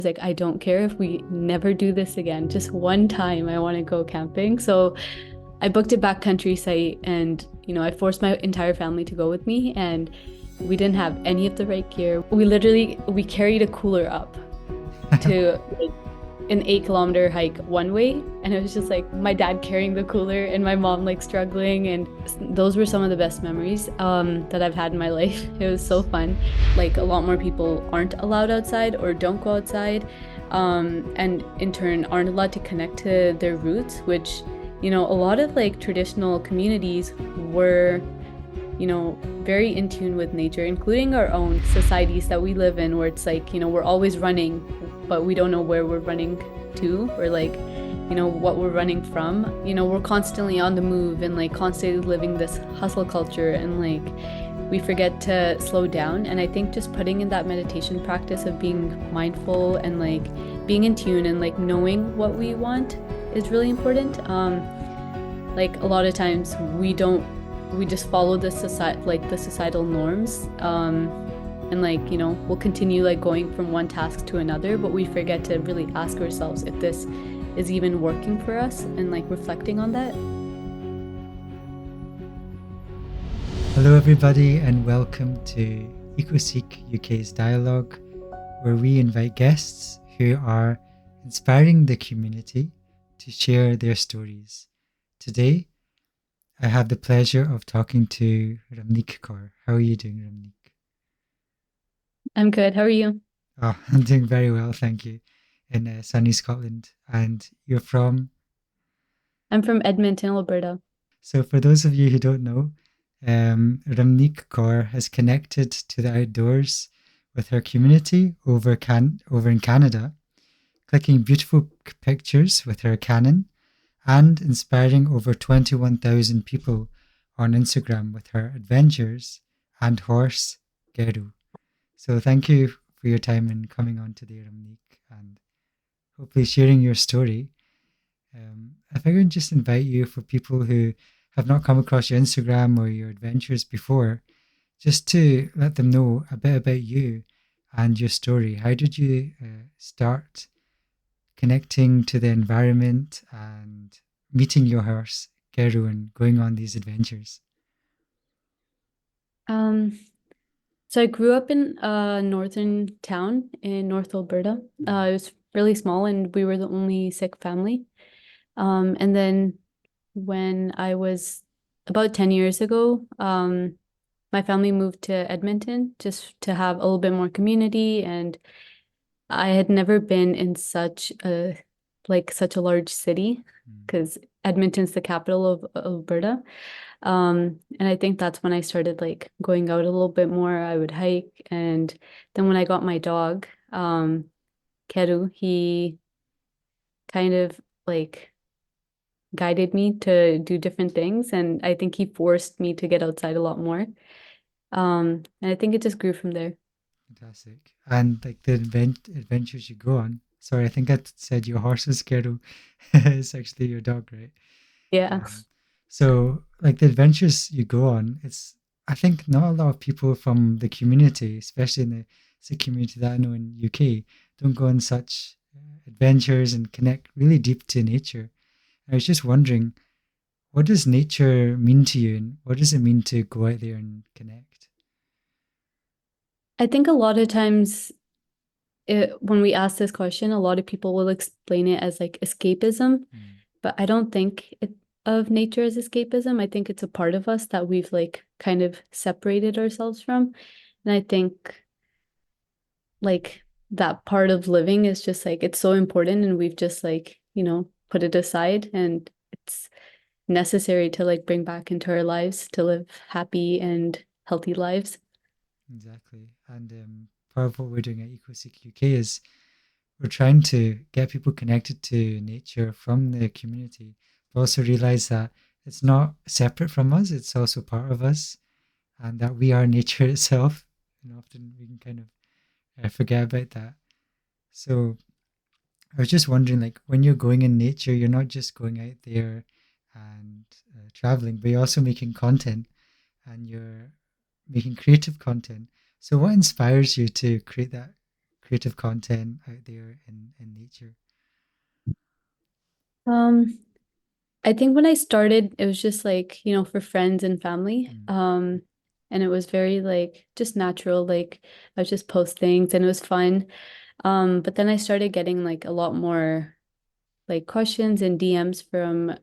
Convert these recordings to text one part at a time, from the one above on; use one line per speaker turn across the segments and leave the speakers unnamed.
Like, I don't care if we never do this again. Just one time I want to go camping. So I booked a backcountry site and, I forced my entire family to go with me, and we didn't have any of the right gear. We carried a cooler up to like an 8 kilometer hike one way, and it was just like my dad carrying the cooler and my mom like struggling, and those were some of the best memories that I've had in my life. It was so fun. Like, a lot more people aren't allowed outside or don't go outside, and in turn aren't allowed to connect to their roots, which, a lot of like traditional communities were, very in tune with nature, including our own societies that we live in, where it's like, we're always running, but we don't know where we're running to, or like, what we're running from. We're constantly on the move and like constantly living this hustle culture, and like we forget to slow down. And I think just putting in that meditation practice of being mindful and like being in tune and like knowing what we want is really important. Like, a lot of times we just follow the societal norms, and like, we'll continue like going from one task to another, but we forget to really ask ourselves if this is even working for us, and like reflecting on that.
Hello, everybody, and welcome to EcoSikhUK's UK's dialogue, where we invite guests who are inspiring the community to share their stories. Today, I have the pleasure of talking to Ramnik Kaur. How are you doing, Ramnik?
I'm good. How are you?
Oh, I'm doing very well, thank you, in sunny Scotland. And you're from?
I'm from Edmonton, Alberta.
So, for those of you who don't know, Ramnik Kaur has connected to the outdoors with her community over in Canada, clicking beautiful pictures with her Canon and inspiring over 21,000 people on Instagram with her adventures and horse Geru. So thank you for your time and coming on today, Ramnik, and hopefully sharing your story. If I could just invite you, for people who have not come across your Instagram or your adventures before, just to let them know a bit about you and your story. How did you start connecting to the environment and meeting your horse, Geru, and going on these adventures?
Um, so I grew up in a northern town in North Alberta. It was really small, and we were the only Sikh family. And then when I was about 10 years ago, my family moved to Edmonton just to have a little bit more community. And I had never been in such a large city,
Mm.
because Edmonton's the capital of Alberta. And I think that's when I started like going out a little bit more. I would hike. And then when I got my dog, Keru, he kind of like guided me to do different things. And I think he forced me to get outside a lot more. And I think it just grew from there.
Fantastic. And like the adventures you go on. Sorry, I think I said your horse was Geru. It's actually your dog, right?
Yeah.
Um, so, like the adventures you go on, it's, I think not a lot of people from the community, especially in the Sikh community that I know in UK, don't go on such adventures and connect really deep to nature. I was just wondering, what does nature mean to you, and what does it mean to go out there and connect?
I think a lot of times when we ask this question, a lot of people will explain it as like escapism,
Mm.
but I don't think of nature as escapism. I think it's a part of us that we've like kind of separated ourselves from. And I think like that part of living is just like it's so important, and we've just like, put it aside, and it's necessary to like bring back into our lives to live happy and healthy lives.
Exactly. And part of what we're doing at EcoSikhUK UK is we're trying to get people connected to nature from the community, but also realize that it's not separate from us, it's also part of us, and that we are nature itself. And often we can kind of forget about that. So I was just wondering, like, when you're going in nature, you're not just going out there and traveling, but you're also making content, and you're making creative content. So what inspires you to creative content out there in nature?
Um, I think when I started, it was just like, for friends and family.
Mm,
And it was very like just natural, like I would just post things and it was fun. But then I started getting like a lot more like questions and DMs from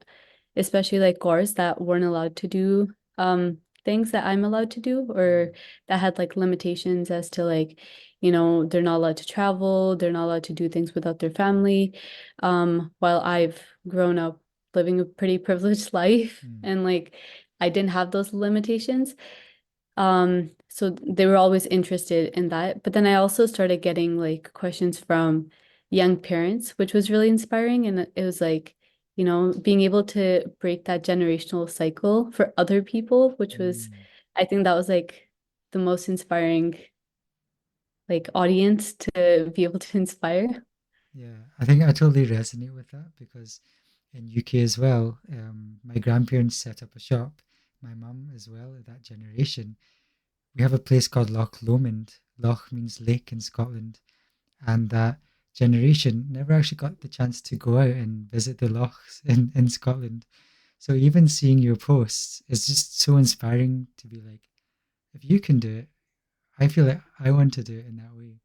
especially like gores that weren't allowed to do things that I'm allowed to do
mm,
or that had like limitations as to like, they're not allowed to travel, they're not allowed to do things without their family. While I've grown up living a pretty privileged life
mm,
and like I didn't have those limitations. So they were always interested in that. But then I also started getting like questions from young parents, which was really inspiring. And it was like, being able to break that generational cycle for other people, which was,
mm.
I think that was like the most inspiring like audience to be able to inspire.
Yeah, I think I totally resonate with that because in UK as well, my grandparents set up a shop. My mum as well, that generation. We have a place called Loch Lomond. Loch means lake in Scotland, and that generation never actually got the chance to go out and visit the lochs in Scotland. So even seeing your posts is just so inspiring to be like, if you can do it, I feel like I want to do it in that way.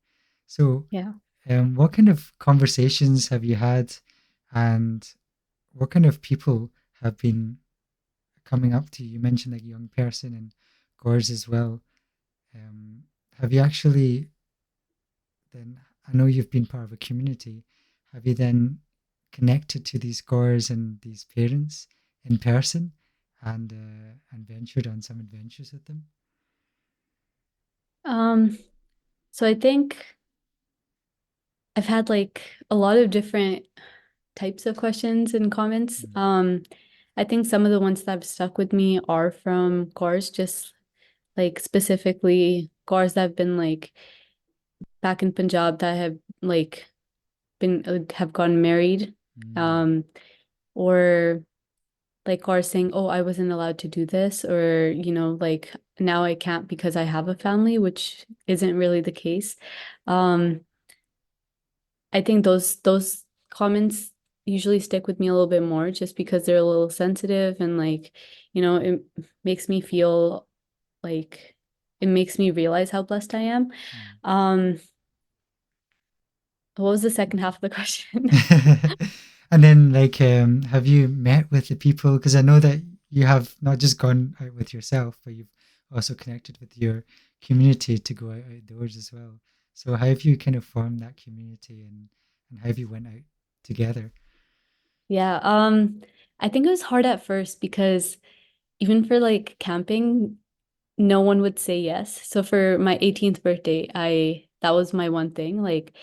So,
Yeah.
what kind of conversations have you had, and what kind of people have been coming up to you? You mentioned like a young person and Gores as well. Um, have you actually then? I know you've been part of a community. Have you then connected to these Gores and these parents in person, and ventured on some adventures with them?
Um, so I think I've had like a lot of different types of questions and comments.
Mm,
I think some of the ones that have stuck with me are from cars, just like specifically cars that have been like back in Punjab that have like been have gotten married.
mm,
Um, or like cars saying, "Oh, I wasn't allowed to do this," or like now I can't because I have a family, which isn't really the case. Um, I think those comments usually stick with me a little bit more just because they're a little sensitive and like, it makes me feel like it makes me realize how blessed I am.
mm.
Um, what was the second half of the question?
And then, like, have you met with the people? Because I know that you have not just gone out with yourself, but you've also connected with your community to go out outdoors as well. So, how have you kind of formed that community, and how have you went out together?
Yeah, I think it was hard at first because even for like camping, no one would say yes. So for my 18th birthday, I that was my one thing. Like,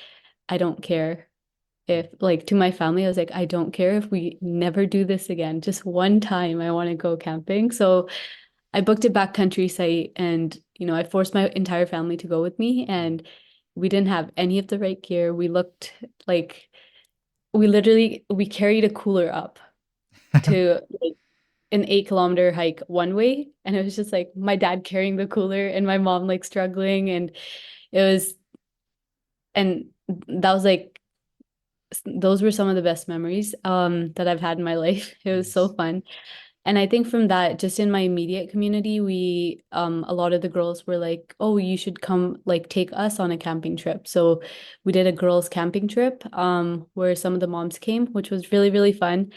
I don't care if like to my family, I was like, I don't care if we never do this again. Just one time I want to go camping. So I booked a backcountry site and, I forced my entire family to go with me
Mm.
and we didn't have any of the right gear. We looked like we carried a cooler up to like an 8 kilometer hike one way. And it was just like my dad carrying the cooler and my mom like struggling. And it was, and that was like, those were some of the best memories that I've had in my life. It was so
Nice.
fun. And I think from that, just in my immediate community, we a lot of the girls were like, "Oh, you should come like take us on a camping trip." So we did a girls camping trip where some of the moms came, which was really, really fun.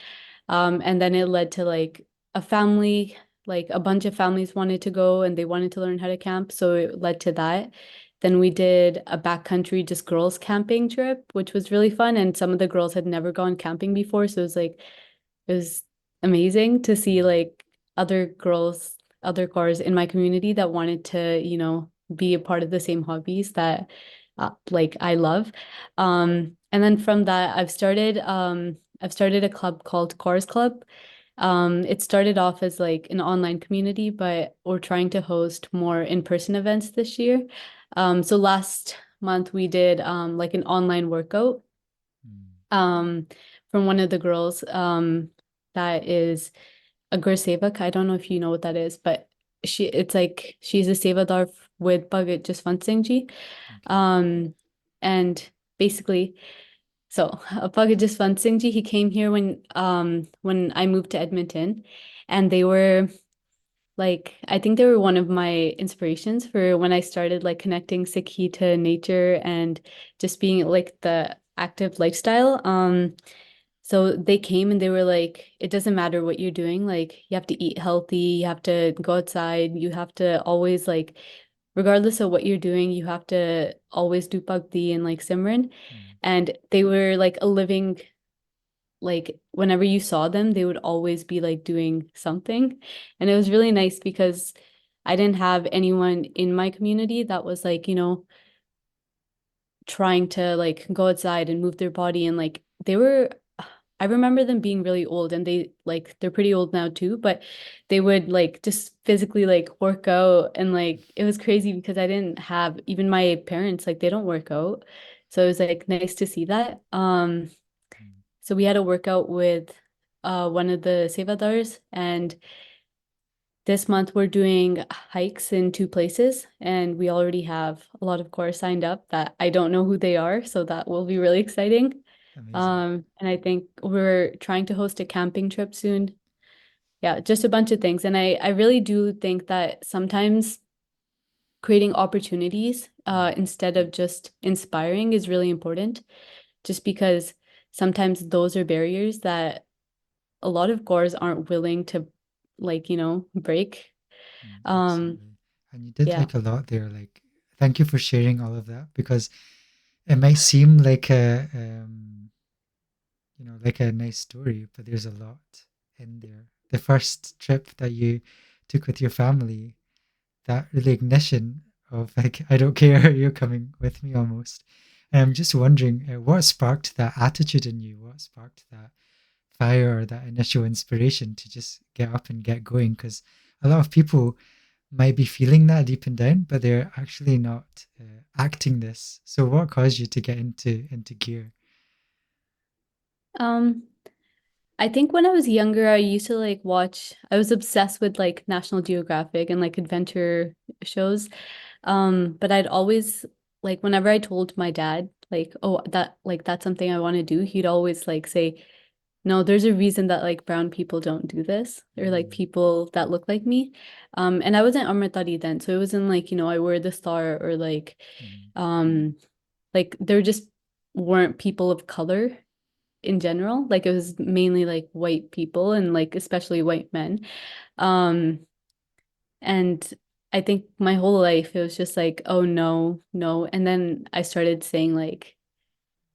And then it led to like a family, like a bunch of families wanted to go and they wanted to learn how to camp. So it led to that. Then we did a backcountry just girls camping trip, which was really fun. And some of the girls had never gone camping before. So it was like, it was amazing to see
Mm,
like other girls, other cars in my community that wanted to, be a part of the same hobbies that like I love. And then from that, I've started a club called Cars Club. It started off as like an online community, but we're trying to host more in-person events this year. So last month we did like an online workout
mm.
um from one of the girls that is a Gursevak. I don't know if you know what that is, but it's like she's a Sevadar with Bhagat Jaswant Singh Ji.
Okay.
Um And basically, so Apag Jaswant Singh Ji, he came here when I moved to Edmonton, and they were like, I think they were one of my inspirations for when I started like connecting Sikhi to nature and just being like the active lifestyle. So they came and they were like, it doesn't matter what you're doing, like you have to eat healthy, you have to go outside, you have to always like, regardless of what you're doing, you have to always do bhakti and like Simran.
Mm,
And they were like a living, like whenever you saw them, they would always be like doing something. And it was really nice because I didn't have anyone in my community that was like, trying to like go outside and move their body. And like they were, I remember them being really old, and they're pretty old now too, but they would like just physically like work out. And like it was crazy because I didn't have even my parents, like they don't work out. So it was like nice to see that.
mm,
So we had a workout with one of the Sevadars, and this month we're doing hikes in two places, and we already have a lot of course signed up that I don't know who they are, so that will be really exciting.
amazing.
And I think we're trying to host a camping trip soon. Yeah, just a bunch of things. And I really do think that sometimes creating opportunities
Mm,
instead of just inspiring is really important, just because sometimes those are barriers that a lot of gores aren't willing to like, break.
mm,
Um,
absolutely. And you did
yeah.
like a lot there. Like, thank you for sharing all of that because it might seem like like a nice story, but there's a lot in there. The first trip that you took with your family, that really ignition of like, I don't care, you're coming with me almost. And I'm just wondering what sparked that attitude in you? What sparked that fire or that initial inspiration to just get up and get going? Because a lot of people might be feeling that deep and down, but they're actually not acting this. So what caused you to get into gear?
Um, I think when I was younger, I used to like watch, I was obsessed with like National Geographic and like adventure shows. But I'd always like whenever I told my dad, like, oh, that's something I want to do, he'd always like say, no, there's a reason that like brown people don't do this, or like
Mm,
people that look like me. And I wasn't Amritari then, so it wasn't like, I wear the star or
mm,
um like there just weren't people of color in general. Like it was mainly like white people and like especially white men. Um, and I think my whole life it was just like, oh no, no. And then I started saying like,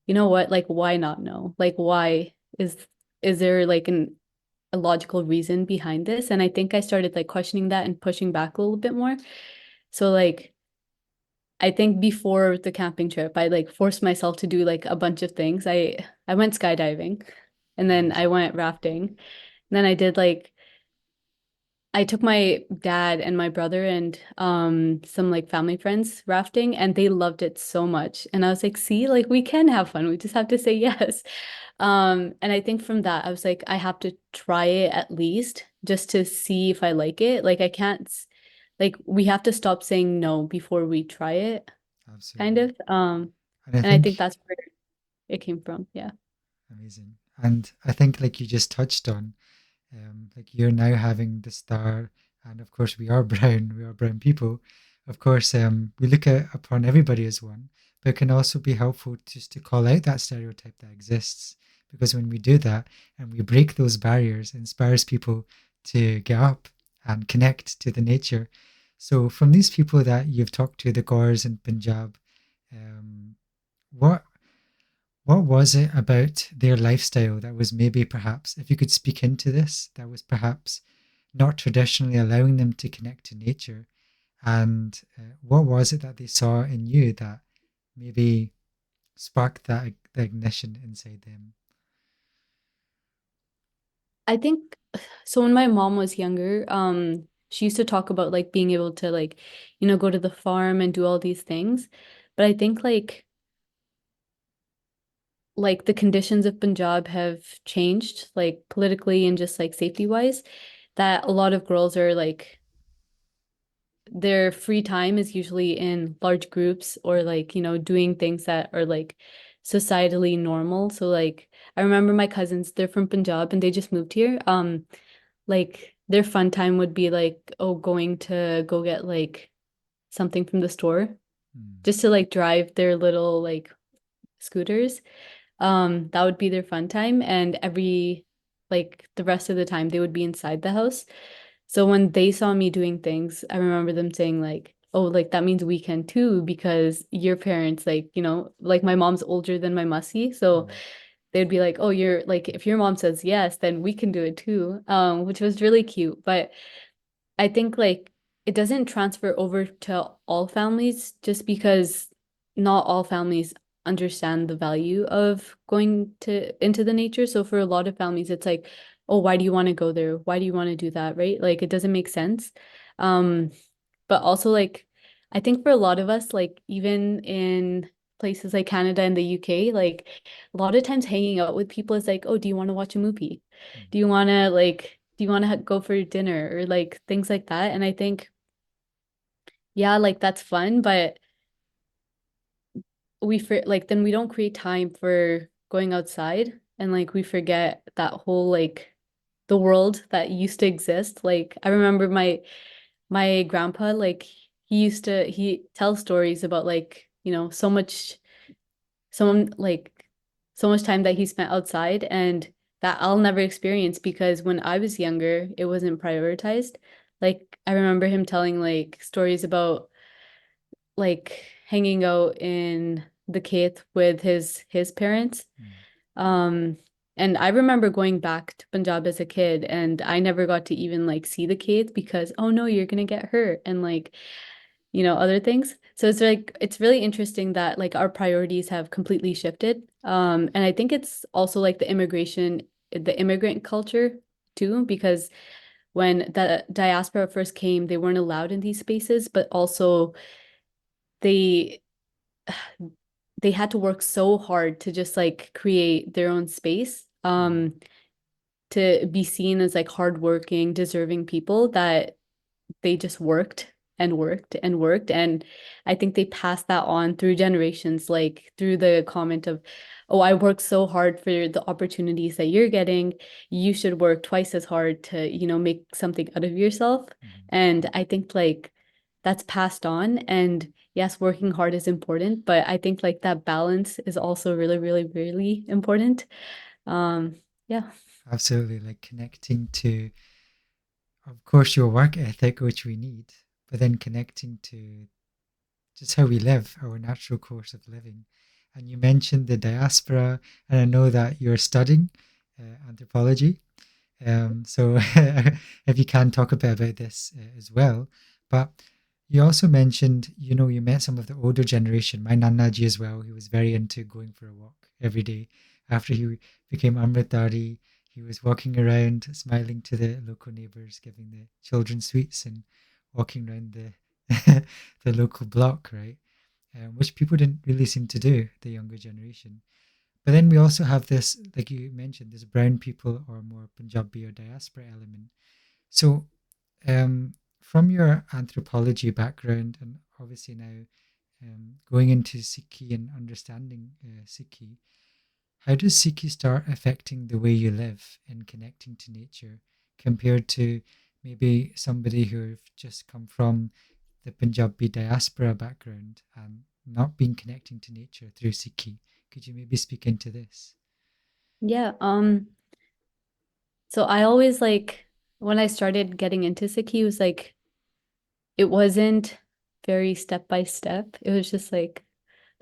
you know what? Like why not no? Like why is there like a logical reason behind this? And I think I started like questioning that and pushing back a little bit more. So like I think before the camping trip, I like forced myself to do like a bunch of things. I went skydiving, and then I
amazing.
went rafting. And then I took my dad and my brother and some like family friends rafting, and they loved it so much. And I was like, see, like we can have fun. We just have to say yes. And I think from that I was like, I have to try it at least just to see if I like it. Like I can't like we have to stop saying no before we try it, kind
Absolutely.
of.
And I
And I think
think
that's where it came from. Yeah.
amazing. And I think like you just touched on, like you're now having the star, and of course we are brown, we are brown people. Of course, we look upon everybody as one, but it can also be helpful just to call out that stereotype that exists. Because when we do that and we break those barriers, it inspires people to get up and connect to the nature. So from these people that you've talked to, the Gors in Punjab, um, what what was it about their lifestyle that was maybe perhaps, if you could speak into this, that was perhaps not traditionally allowing them to connect to nature? And what was it that they saw in you that maybe sparked the ignition inside them?
I think so when my mom was younger, she used to talk about like being able to like, go to the farm and do all these things. But I think like the conditions of Punjab have changed, like politically and just like safety wise, that a lot of girls are like their free time is usually in large groups or like, doing things that are like societally normal. So like I remember my cousins, they're from Punjab and they just moved here. Like their fun time would be like, oh, going to go get like something from the store
Mm.
just to like drive their little like scooters. That would be their fun time. And like the rest of the time they would be inside the house. So when they saw me doing things, I remember them saying like, oh, like that means we can too, because your parents, like, like my mom's older than my mussy. So
Mm.
they'd be like, oh, you're like, if your mom says yes, then we can do it too. Which was really cute. But I think like it doesn't transfer over to all families just because not all families understand the value of going to into the nature. So for a lot of families, it's like, oh, why do you want to go there? Why do you want to do that? Right? Like it doesn't make sense. Um, but also like I think for a lot of us, like even in places like Canada and the UK, like a lot of times hanging out with people is like, oh, do you want to watch a movie?
Mm.
Do you want to go for dinner or like things like that? And I think, yeah, like that's fun, but then we don't create time for going outside and like we forget that whole like the world that used to exist. Like I remember my grandpa, like he tells stories about like, someone like so much time that he spent outside and that I'll never experience because when I was younger, it wasn't prioritized. Like I remember him telling like stories about like hanging out in the Cape with his parents.
Mm.
Um, and I remember going back to Punjab as a kid and I never got to even like see the Cape because oh no, you're gonna get hurt and like other things. So it's like it's really interesting that like our priorities have completely shifted. And I think it's also like the immigrant culture too, because when the diaspora first came, they weren't allowed in these spaces, but also they they had to work so hard to just like create their own space.
Mm.
To be seen as like hardworking, deserving people that they just worked and worked and worked. And I think they passed that on through generations, like through the comment of, oh, I worked so hard for the opportunities that you're getting. You should work twice as hard to, make something out of yourself.
Mm.
And I think like that's passed on. And yes, working hard is important, but I think like that balance is also really, really, really important. Um, yeah.
Absolutely, like connecting to, of course, your work ethic, which we need, but then connecting to just how we live, our natural course of living. And you mentioned the diaspora, and I know that you're studying anthropology. So if you can talk a bit about this as well. But you also mentioned, you met some of the older generation, my Nanaji as well. He was very into going for a walk every day. After he became Amritari, he was walking around, smiling to the local neighbors, giving the children sweets and walking around the the local block, right? Which people didn't really seem to do, the younger generation. But then we also have this, like you mentioned, this brown people or more Punjabi or diaspora element. So, from your anthropology background, and obviously now going into Sikhi and understanding Sikhi, how does Sikhi start affecting the way you live and connecting to nature compared to maybe somebody who've just come from the Punjabi diaspora background and not been connecting to nature through Sikhi? Could you maybe speak into this?
Yeah. So I always like when I started getting into Sikhi, it was like it wasn't very step by step. It was just like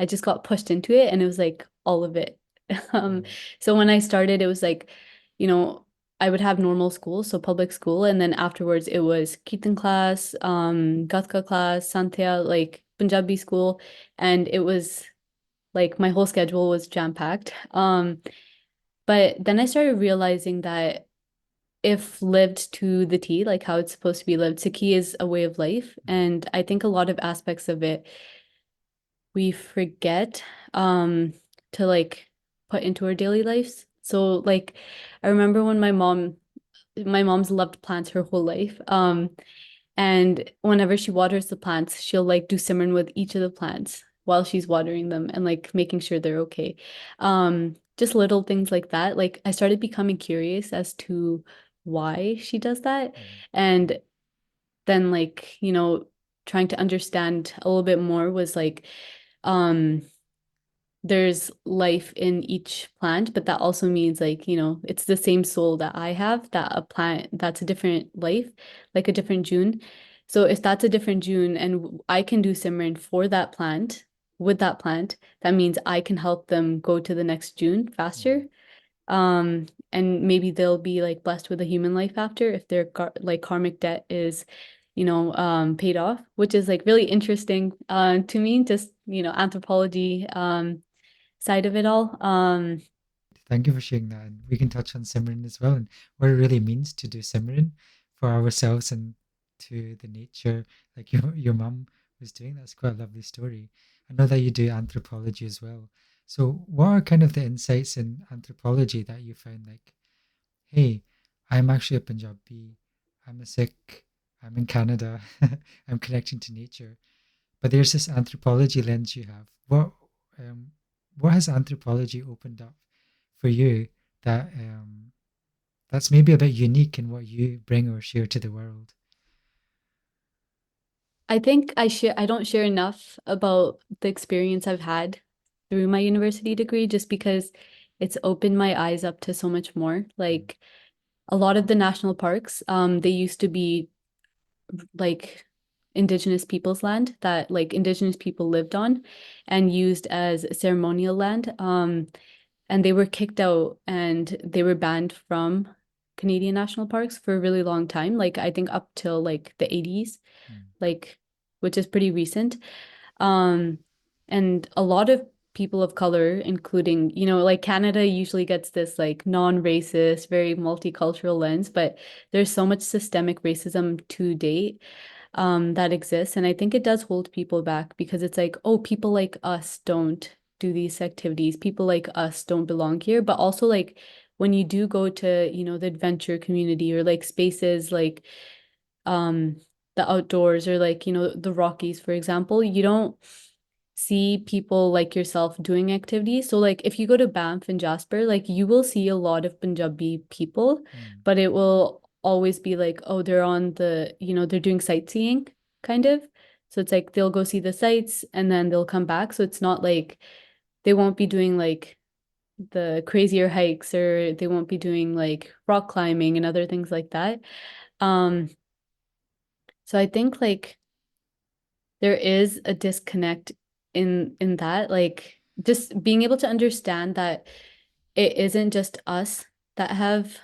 I just got pushed into it and it was like all of it. Um,
Right.
so when I started, it was like, you know, I would have normal school, so public school, and then afterwards it was Kirtan class, Gatka class, Santhya, like Punjabi school, and it was like my whole schedule was jam-packed. But then I started realizing that if lived to the T, like how it's supposed to be lived, Sikhi is a way of life.
Mm.
And I think a lot of aspects of it we forget to like put into our daily lives. So like I remember when my mom's loved plants her whole life. And whenever she waters the plants, she'll like do Simran with each of the plants while she's watering them and like making sure they're okay. Just little things like that. Like I started becoming curious as to why she does that.
Mm,
And then like, trying to understand a little bit more was like, um, there's life in each plant, but that also means like, it's the same soul that I have, that a plant that's a different life, like a different June. So if that's a different June and I can do Simran for that plant, with that plant, that means I can help them go to the next June
mm.
faster. And maybe they'll be like blessed with a human life after if their like karmic debt is, paid off, which is like really interesting to me, just, anthropology side of it all.
Thank you for sharing that. And we can touch on Simran as well and what it really means to do Simran for ourselves and to the nature, like your mum was doing. That's quite a lovely story. I know that you do anthropology as well. So, what are kind of the insights in anthropology that you found like, hey, I'm actually a Punjabi, I'm a Sikh, I'm in Canada, I'm connecting to nature, but there's this anthropology lens you have. Um, what has anthropology opened up for you that that's maybe a bit unique in what you bring or share to the world?
I think I don't share enough about the experience I've had through my university degree just because it's opened my eyes up to so much more.
Mm,
Like a lot of the national parks, they used to be like indigenous people's land that like indigenous people lived on and used as ceremonial land. And they were kicked out and they were banned from Canadian national parks for a really long time, like I think up till like the 80s,
mm,
like which is pretty recent. Um, and a lot of people of color, including, like Canada usually gets this like non-racist, very multicultural lens, but there's so much systemic racism to date that exists. And I think it does hold people back because it's like, oh, people like us don't do these activities. People like us don't belong here. But also like when you do go to, the adventure community or like spaces like um the outdoors or like, the Rockies, for example, you don't see people like yourself doing activities. So like if you go to Banff and Jasper, like you will see a lot of Punjabi people,
mm,
but it will always be like, oh, they're on they're doing sightseeing kind of. So it's like they'll go see the sights and then they'll come back. So it's not like they won't be doing like the crazier hikes or they won't be doing like rock climbing and other things like that. Um, so I think like there is a disconnect in that, like just being able to understand that it isn't just us that have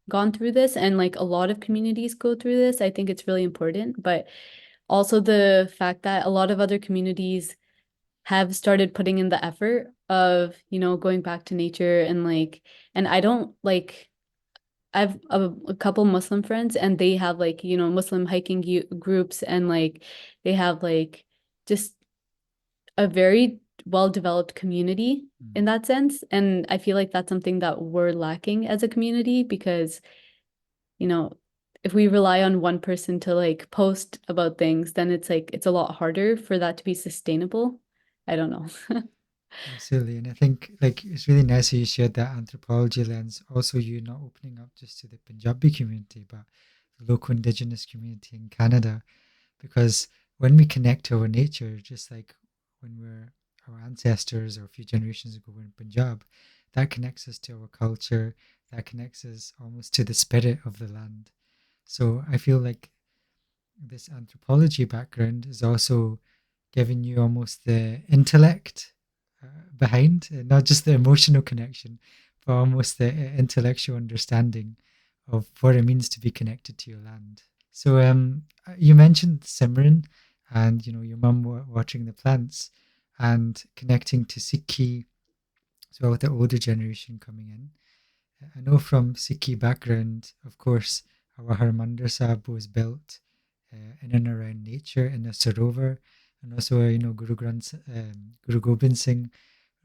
gone through this and like a lot of communities go through this. I think it's really important, but also the fact that a lot of other communities have started putting in the effort of, going back to nature and like, and I don't like I've a couple Muslim friends and they have like, Muslim hiking groups and like they have like just a very well-developed community in
mm.
that sense. And I feel like that's something that we're lacking as a community because, you know, if we rely on one person to like post about things, then it's like it's a lot harder for that to be sustainable. I don't know.
Absolutely. And I think like it's really nice that you shared that anthropology lens. Also, you not opening up just to the Punjabi community, but the local indigenous community in Canada. Because when we connect to our nature, just like when we're our ancestors or a few generations ago were in Punjab, that connects us to our culture, that connects us almost to the spirit of the land. So I feel like this anthropology background is also giving you almost the intellect behind, not just the emotional connection, but almost the intellectual understanding of what it means to be connected to your land. So you mentioned Simran and your mum watering the plants and connecting to Sikhi as well with the older generation coming in. I know from Sikhi background, of course, our Harmandir Sahib was built in and around nature in a sarovar, and also Guru Gobind Singh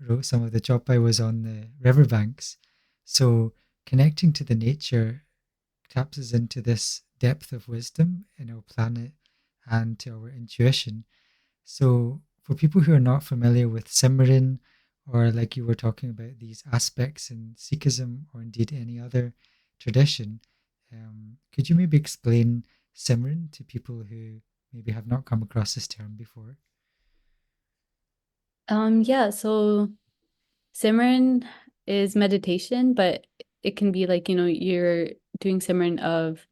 wrote some of the chopai was on the riverbanks. So connecting to the nature taps us into this depth of wisdom in our planet and to our intuition. So, for people who are not familiar with Simran, or like you were talking about these aspects in Sikhism or indeed any other tradition, could you maybe explain Simran to people who maybe have not come across this term before?
Yeah, so Simran is meditation, but it can be like, you're doing Simran of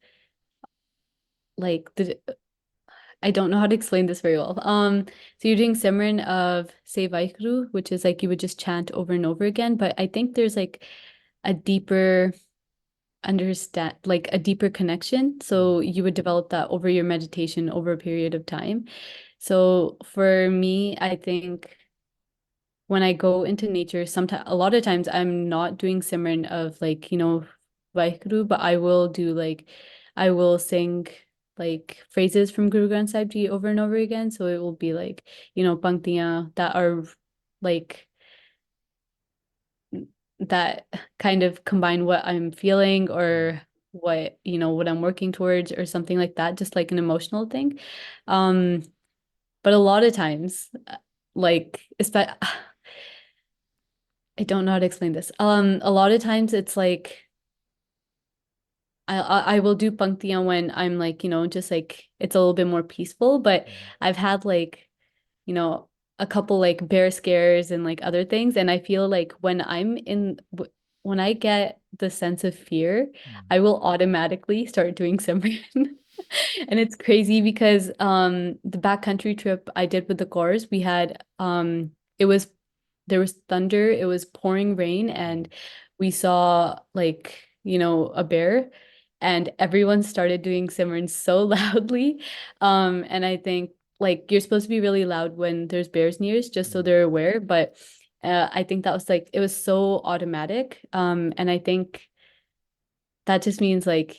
like the I don't know how to explain this very well. So you're doing Simran of say Vaikru, which is like you would just chant over and over again, but I think there's like a deeper like a deeper connection. So
Mm,
you would develop that over your meditation over a period of time. So for me, I think when I go into nature, sometimes a lot of times I'm not doing Simran of like, Vaheguru, but I will sing like phrases from Guru Granth Sahib Ji over and over again. So it will be like, panktiyan that are like that kind of combine what I'm feeling
mm,
or what I'm working towards or something like that, just like an emotional thing. Um, but a lot of times, like, especially I don't know how to explain this. A lot of times it's like I will do panktiyan when I'm like, just like it's a little bit more peaceful, but
mm,
I've had like, you know, a couple like bear scares and like other things, and I feel like when I get the sense of fear,
mm,
I will automatically start doing Simran. And it's crazy because the backcountry trip I did with the Gores, we had it was there was thunder, it was pouring rain,
mm,
and we saw like, a bear, and everyone started doing Simran so loudly. And I think like you're supposed to be really loud when there's bears near us, just so
mm.
they're aware. But I think that was like it was so automatic. And I think that just means like,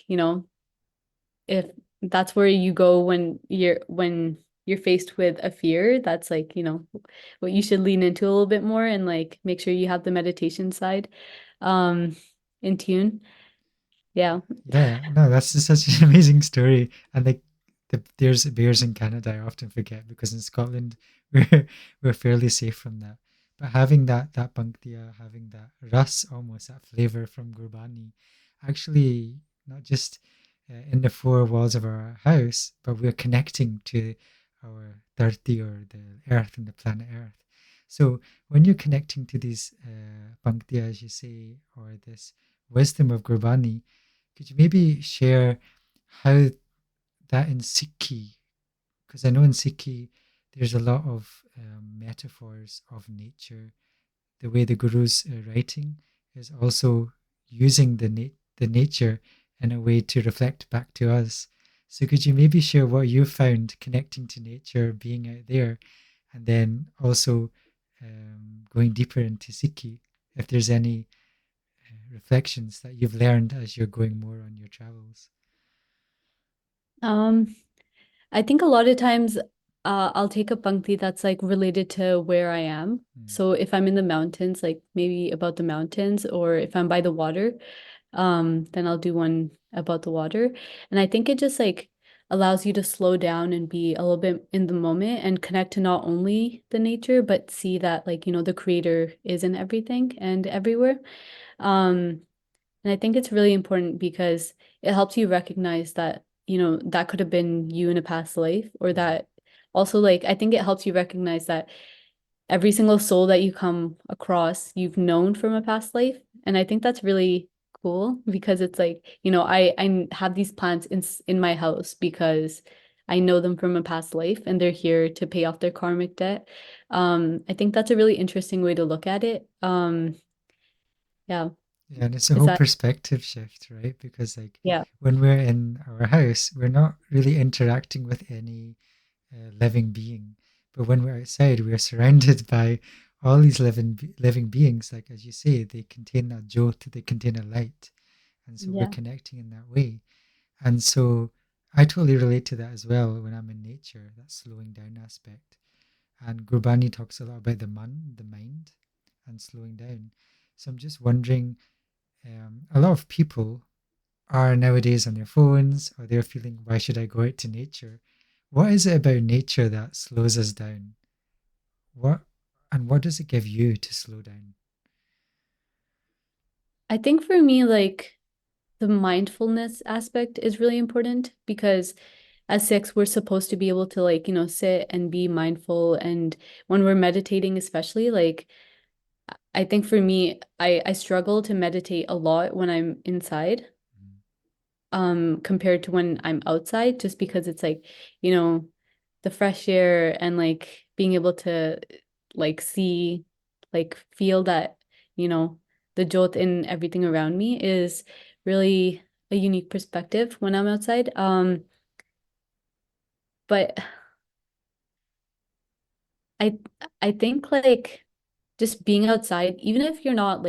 if that's where you go when you're faced with a fear, that's like, what you should lean into a little bit more and like make sure you have the meditation side um in tune. Yeah.
Yeah, no, that's just such an amazing story. And like there's bears in Canada, I often forget because in Scotland we're fairly safe from that. But having that panktiya, having that ras almost that flavor from Gurbani, actually not just in the four walls of our house, but we're connecting to our dharti or the earth and the planet Earth. So when you're connecting to these panktiya, as you say, or this wisdom of Gurbani, could you maybe share how that in Sikhi, because I know in Sikhi there's a lot of metaphors of nature. The way the Guru's writing is also using the nature in a way to reflect back to us. So could you maybe share what you found connecting to nature, being out there, and then also going deeper into Sikhi, if there's any reflections that you've learned as you're going more on your travels?
Um, I think a lot of times I'll take a pankti that's like related to where I am.
Mm,
So if I'm in the mountains, like maybe about the mountains, or if I'm by the water, then I'll do one about the water. And I think it just like allows you to slow down and be a little bit in the moment and connect to not only the nature, but see that like, the creator is in everything and everywhere. Um, and I think it's really important because it helps you recognize that, that could have been you in a past life, or
mm,
that also like I think it helps you recognize that every single soul that you come across, you've known from a past life. And I think that's really cool because it's like, I have these plants in my house because I know them from a past life and they're here to pay off their karmic debt. I think that's a really interesting way to look at it. Yeah.
yeah, and it's a
Is
whole
that
perspective shift, right? Because like
yeah.
when we're in our house, we're not really interacting with any living being. But when we're outside, we're surrounded by all these living beings. Like as you say, they contain a jyot, they contain a light, and so we're
Yeah.
connecting in that way. And so I totally relate to that as well when I'm in nature. That slowing down aspect. And Gurbani talks a lot about the mind, and slowing down. So I'm just wondering, a lot of people are nowadays on their phones or they're feeling, why should I go out to nature? What is it about nature that slows us down? What and what does it give you to slow down?
I think for me, like the mindfulness aspect is really important because as Sikhs, we're supposed to be able to like, sit and be mindful. And when we're meditating, especially, like I think for me, I struggle to meditate a lot when I'm inside,
Mm,
compared to when I'm outside, just because it's like, you know, the fresh air and like being able to like see, like feel that, you know, the jot in everything around me is really a unique perspective when I'm outside. But I I think like just being outside, even if you're not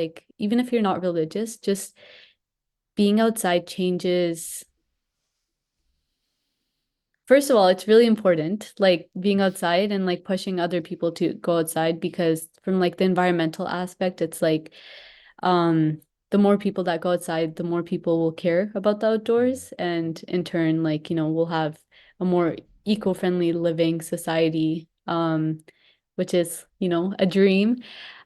religious, just being outside changes. First of all, it's really important, like being outside and like pushing other people to go outside because from like the environmental aspect, it's like um the more people that go outside, the more people will care about the
mm,
outdoors and in turn like, we'll have a more eco-friendly living society which is, a dream.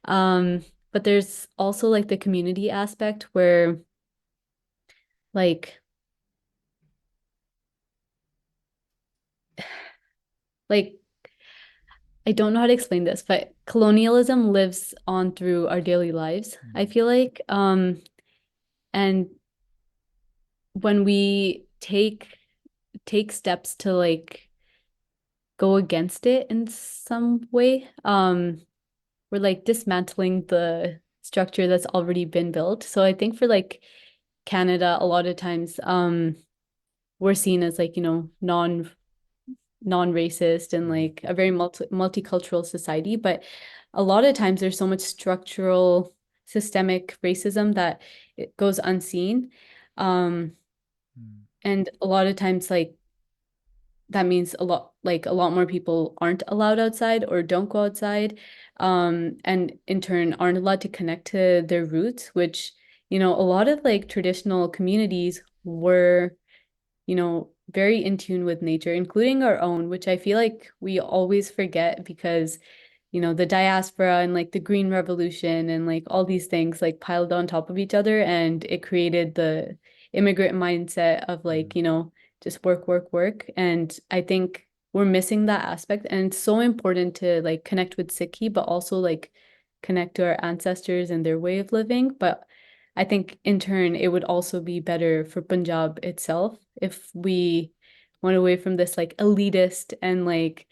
Um but there's also like the community aspect where like like I don't know how to explain this, but colonialism lives on through our daily lives, I
mm,
feel like. And when we take steps to like go against it in some way, we're like dismantling the structure that's already been built. So I think for like Canada, a lot of times, we're seen as like, non-racist and
mm,
like a very multicultural society, but a lot of times there's so much structural systemic racism that it goes unseen. Um,
mm,
and a lot of times like that means a lot more people aren't allowed outside or don't go outside, and in turn aren't allowed to connect to their roots, which, a lot of like traditional communities were, very in tune with nature, including our own, which I feel like we always forget because, the diaspora and like the Green Revolution and like all these things like piled on top of each other. And it created the immigrant mindset of
mm,
like, just work, work, work. And I think we're missing that aspect. And it's so important to like connect with Sikhi, but also like connect to our ancestors and their way of living. But I think in turn, it would also be better for Punjab itself if we went away from this like elitist and like,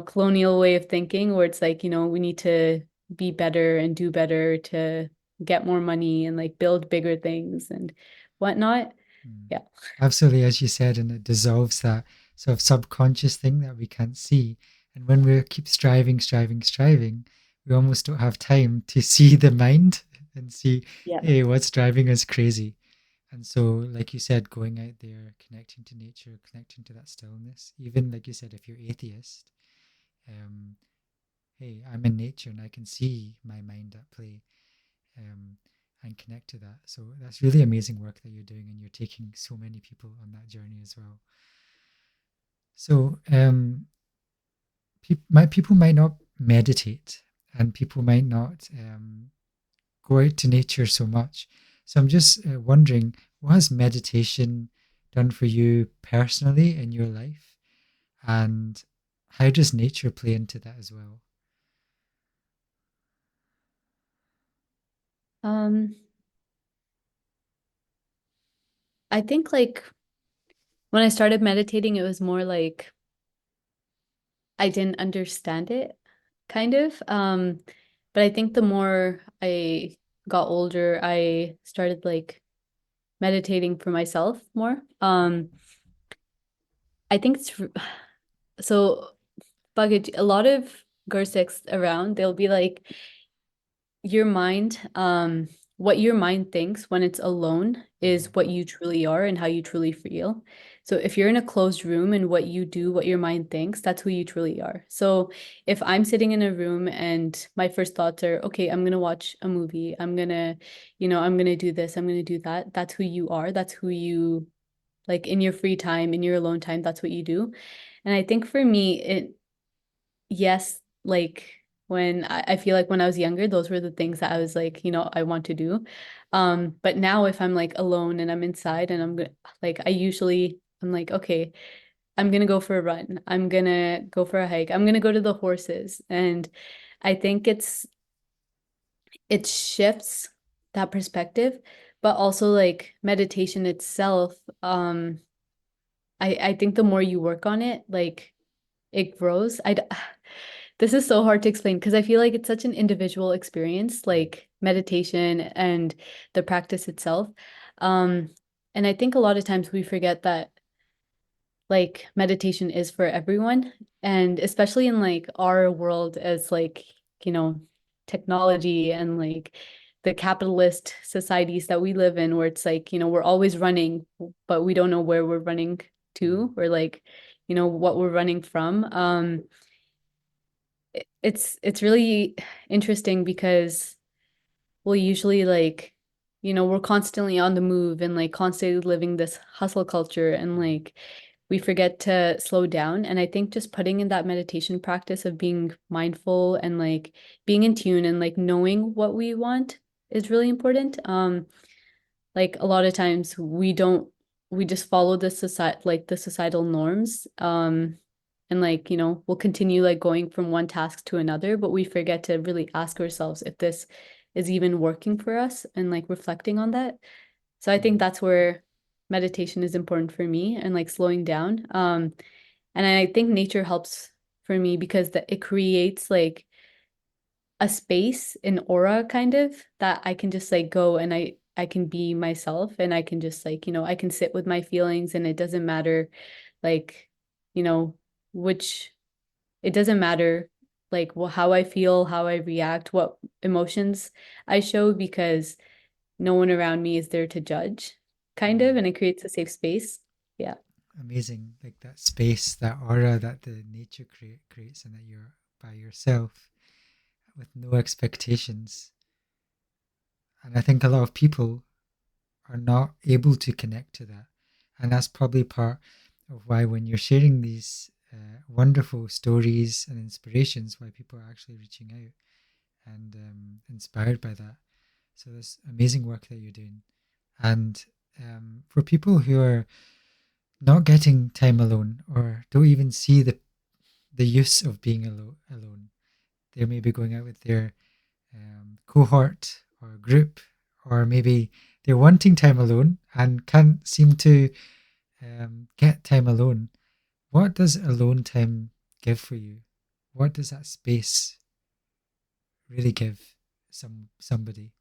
colonial way of thinking where it's like, we need to be better and do better to get more money and like build bigger things and whatnot.
mm.
Yeah.
Absolutely, as you said, and it dissolves that sort of subconscious thing that we can't see. And when we keep striving, striving, striving, we almost don't have time to see the mind and see,
Yeah.
hey, what's driving us crazy. And so, like you said, going out there, connecting to nature, connecting to that stillness, even like you said, if you're atheist, um, hey, I'm in nature and I can see my mind at play, um, and connect to that. So that's really amazing work that you're doing, and you're taking so many people on that journey as well. So, people might not meditate, and people might not go out to nature so much. So I'm just wondering, what has meditation done for you personally in your life, and how does nature play into that as well?
Um, I think like when I started meditating, it was more like I didn't understand it, kind of. But I think the more I got older, I started like meditating for myself more. I think so. Baggage, a lot of Gursikhs around, they'll be like, your mind, what your mind thinks when it's alone is
Mm,
what you truly are and how you truly feel. So if you're in a closed room and what you do, what your mind thinks, that's who you truly are. So if I'm sitting in a room and my first thoughts are, okay, I'm gonna watch a movie, I'm gonna do this, I'm gonna do that, that's who you are, that's who you like in your free time, in your alone time, that's what you do. And I think for me, yes, like when I feel like when I was younger, those were the things that I was like, I want to do. But now if I'm like alone and I'm inside and like I'm like, okay, I'm gonna go for a run. I'm gonna go for a hike. I'm gonna go to the horses. And I think it shifts that perspective, but also like meditation itself, I think the more you work on it, like it grows. This is so hard to explain because I feel like it's such an individual experience, like meditation and the practice itself. Um, and I think a lot of times we forget that like meditation is for everyone, and especially in like our world as like, you know, technology and like the capitalist societies that we live in, where it's like, we're always running, but we don't know where we're running to, or like, what we're running from. It's really interesting because we'll usually like, we're constantly on the move and like constantly living this hustle culture, and like we forget to slow down. And I think just putting in that meditation practice of being mindful and like being in tune and like knowing what we want is really important. Like a lot of times we just follow the societal norms. And like, we'll continue like going from one task to another, but we forget to really ask ourselves if this is even working for us and like reflecting on that. So I think
Mm.
that's where meditation is important for me, and like slowing down. And I think nature helps for me because it creates like a space, an aura kind of, that I can just like go and I can be myself, and I can just like, I can sit with my feelings, and it doesn't matter like, you know, which it doesn't matter like how I feel, how I react, what emotions I show, because no one around me is there to judge, kind of,
Mm.
and it creates a safe space. Yeah.
Amazing, like that space, that aura that the nature creates, and that you're by yourself with no expectations. And I think a lot of people are not able to connect to that. And that's probably part of why, when you're sharing these wonderful stories and inspirations, why people are actually reaching out and inspired by that. So there's amazing work that you're doing. And for people who are not getting time alone, or don't even see the use of being alone, they may be going out with their cohort or group, or maybe they're wanting time alone and can't seem to get time alone. What does alone time give for you? What does that space really give somebody?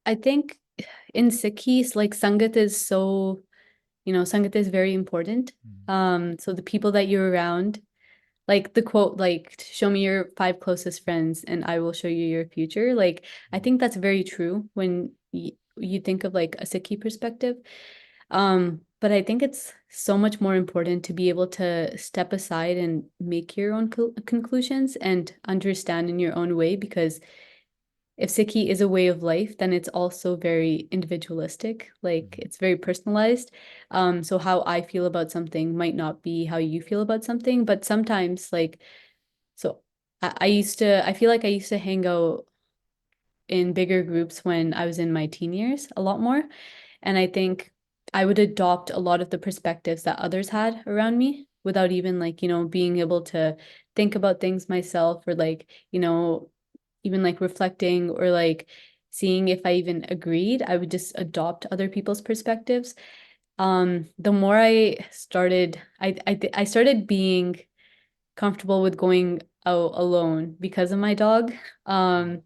I think in Sikhis, like Sangat is so, Sangat is very important.
Mm.
So the people that you're around, like the quote, like show me your five closest friends and I will show you your future. Like I think that's very true when you think of like a Sikhi perspective. But I think it's so much more important to be able to step aside and make your own conclusions and understand in your own way, because if Sikhi is a way of life, then it's also very individualistic. Like
Mm.
it's very personalized. So how I feel about something might not be how you feel about something, but sometimes like, so I feel like I used to hang out in bigger groups when I was in my teen years a lot more. And I think I would adopt a lot of the perspectives that others had around me without even like, being able to think about things myself, or like, even like reflecting or like seeing if I even agreed. I would just adopt other people's perspectives. The more I started being comfortable with going out alone because of my dog.
Mm.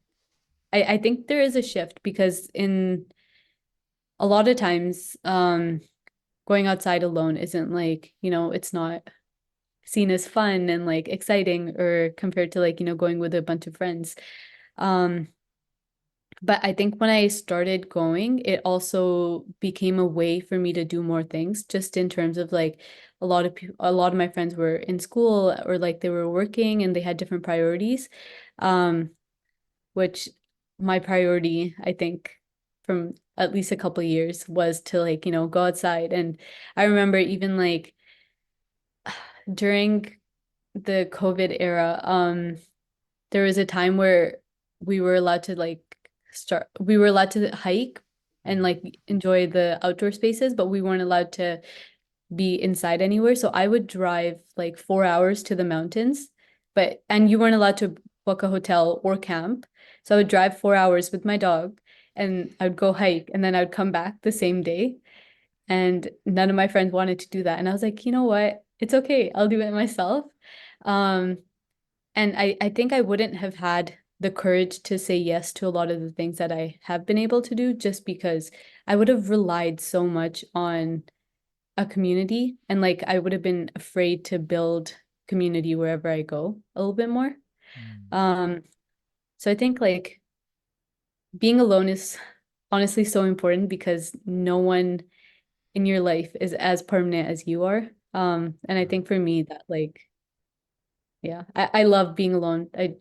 I think there is a shift because in a lot of times, going outside alone isn't like, it's not seen as fun and like exciting, or compared to like, going with a bunch of friends. Um, but I think when I started going, it also became a way for me to do more things, just in terms of like a lot of my friends were in school, or like they were working and they had different priorities. Um, which my priority, I think, from at least a couple of years was to like, go outside. And I remember even like during the COVID era, there was a time where we were allowed to like we were allowed to hike and
Mm.
like enjoy the outdoor spaces, but we weren't allowed to be inside anywhere. So I would drive like 4 hours to the mountains, and you weren't allowed to book a hotel or camp. So I would drive 4 hours with my dog and I would go hike and then I would come back the same day. And none of my friends wanted to do that. And I was like, you know what? It's okay. I'll do it myself. Um, and I think I wouldn't have had the courage to say yes to a lot of the things that I have been able to do just because I would have relied so much on a community and like I would have been afraid to build community wherever I go a little bit more.
Mm.
Um, so I think like being alone is honestly so important because no one in your life is as permanent as you are. And I
Right.
think for me that like, yeah, I love being alone. I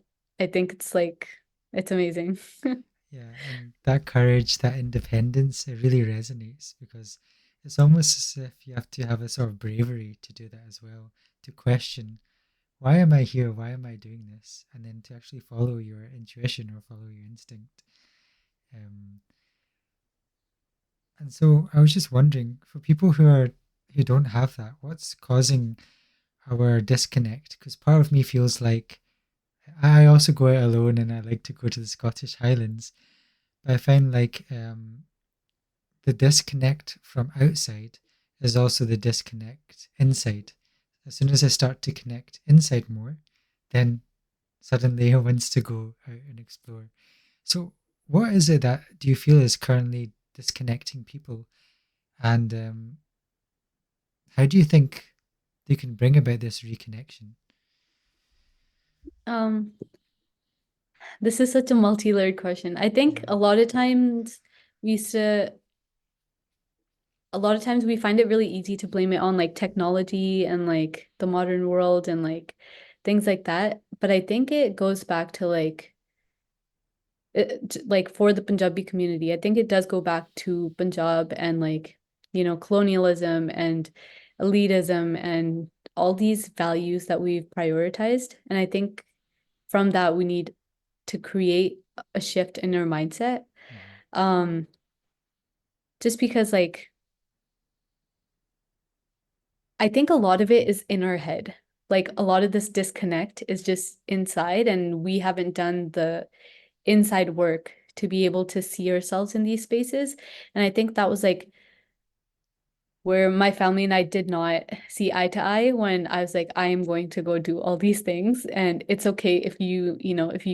think it's like it's amazing.
Yeah, and that courage, that independence, it really resonates because it's almost as if you have to have a sort of bravery to do that as well, to question, why am I here? Why am I doing this? And then to actually follow your intuition or follow your instinct. Um, and so I was just wondering, for people who don't have that, what's causing our disconnect? Because part of me feels like I also go out alone and I like to go to the Scottish Highlands. But I find like the disconnect from outside is also the disconnect inside. As soon as I start to connect inside more, then suddenly I wants to go out and explore. So, what is it that do you feel is currently disconnecting people, and how do you think they can bring about this reconnection?
Um, this is such a multi-layered question. I think
Yeah.
we used to a lot of times we find it really easy to blame it on like technology and like the modern world and like things like that. But I think it goes back to like for the Punjabi community, I think it does go back to Punjab and like, colonialism and elitism and all these values that we've prioritized. And I think from that we need to create a shift in our mindset.
Mhm.
Um, just because like I think a lot of it is in our head. Like a lot of this disconnect is just inside, and we haven't done the inside work to be able to see ourselves in these spaces. And I think that was like where my family and I did not see eye to eye when I was like, I am going to go do all these things. And it's okay if if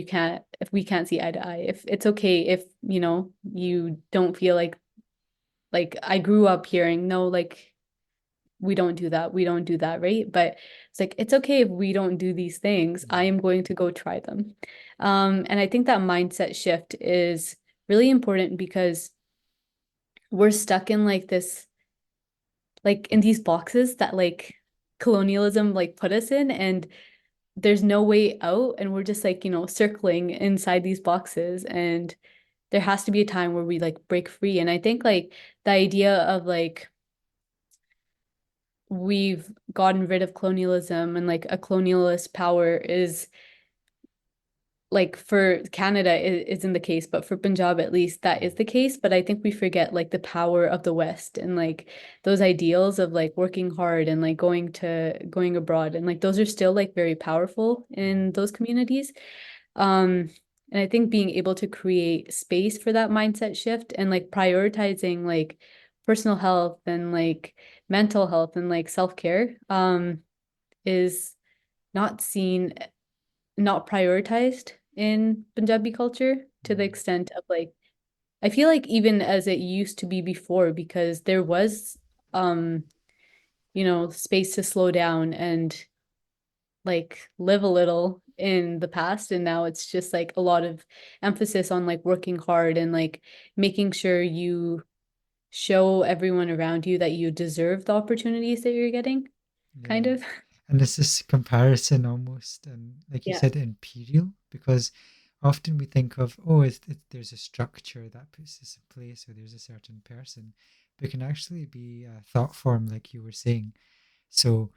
we can't see eye to eye. If it's okay if, you don't feel like I grew up hearing, no, like we don't do that. We don't do that, right? But it's like it's okay if we don't do these things. I
Yeah.
am going to go try them. And I think that mindset shift is really important because we're stuck in like this, like in these boxes that like colonialism like put us in, and there's no way out, and we're just like, circling inside these boxes, and there has to be a time where we like break free. And I think like the idea of like we've gotten rid of colonialism and like a colonialist power is like for Canada it isn't the case, but for Punjab at least that is
Mm.
the case. But I think we forget like the power of the West and like those ideals of like working hard and like going abroad, and like those are still like very powerful
Mhm.
in those communities. Um, and I think being able to create space for that mindset shift and like prioritizing like personal health and like mental health and like self-care is not seen, not prioritized in Punjabi culture to the
Mm.
extent of like I feel like even as it used to be before, because there was um space to slow down and like live a little in the past, and now it's just like a lot of emphasis on like working hard and like making sure you show everyone around you that you deserve the opportunities that you're getting, kind
Yeah.
of.
And there's this comparison almost, and like you
Yeah.
said, imperial, because often we think of, oh, there's a structure that puts this in place, or there's a certain person, but it can actually be a thought form, like you were saying. So